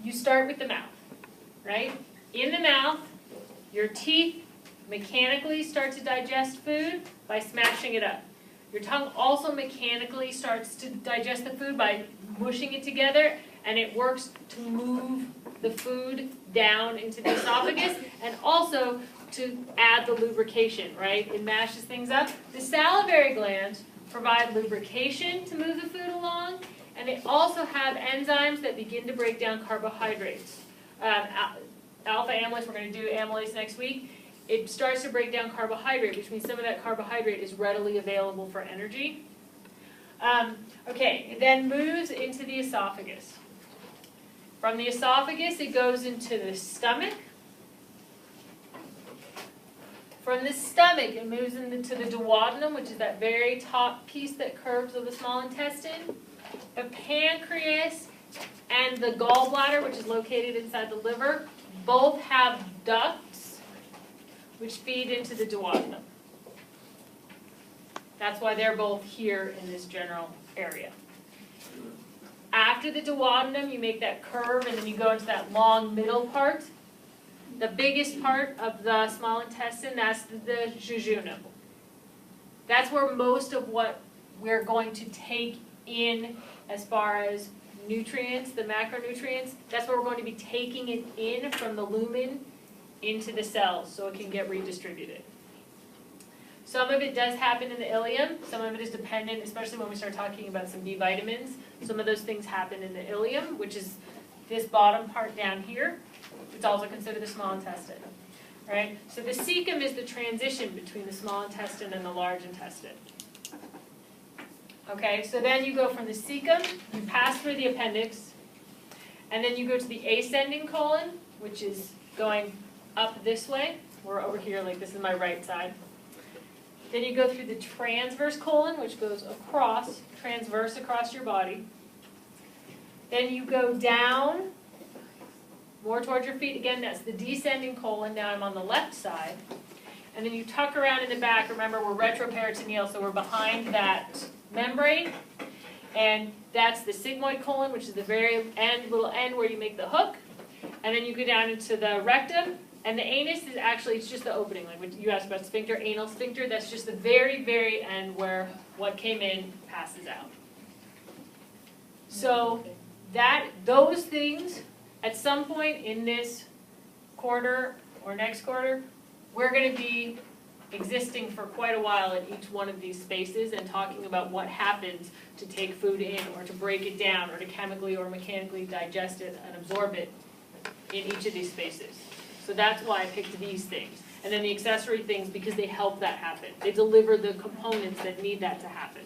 You start with the mouth, right? In the mouth, your teeth mechanically start to digest food by smashing it up. Your tongue also mechanically starts to digest the food by mushing it together, and it works to move the food down into the esophagus, and also to add the lubrication, right? It mashes things up. The salivary glands provide lubrication to move the food along, and they also have enzymes that begin to break down carbohydrates. Alpha amylase, we're going to do amylase next week. It starts to break down carbohydrate, which means some of that carbohydrate is readily available for energy. Okay, it then moves into the esophagus. From the esophagus, it goes into the stomach. From the stomach, it moves into the duodenum, which is that very top piece that curves of the small intestine. The pancreas and the gallbladder, which is located inside the liver, both have ducts which feed into the duodenum. That's why they're both here in this general area. After the duodenum, you make that curve, and then you go into that long middle part. The biggest part of the small intestine, that's the jejunum. That's where most of what we're going to take in as far as nutrients, the macronutrients, that's where we're going to be taking it in from the lumen into the cells so it can get redistributed. Some of it does happen in the ileum. Some of it is dependent, especially when we start talking about some B vitamins. Some of those things happen in the ileum, which is this bottom part down here. It's also considered the small intestine. Right? So the cecum is the transition between the small intestine and the large intestine. Okay, so then you go from the cecum, you pass through the appendix, and then you go to the ascending colon, which is going up this way. We're over here, like this is my right side. Then you go through the transverse colon, which goes across, transverse across your body. Then you go down, more towards your feet. Again, that's the descending colon. Now I'm on the left side. And then you tuck around in the back. Remember, we're retroperitoneal, so we're behind that membrane. And that's the sigmoid colon, which is the very end, little end where you make the hook. And then you go down into the rectum. And the anus is actually, it's just the opening. Like when you asked about sphincter, anal sphincter, that's just the very, very end where what came in passes out. So those things, at some point in this quarter or next quarter, we're going to be existing for quite a while in each one of these spaces and talking about what happens to take food in or to break it down or to chemically or mechanically digest it and absorb it in each of these spaces. So that's why I picked these things. And then the accessory things because they help that happen. They deliver the components that need that to happen.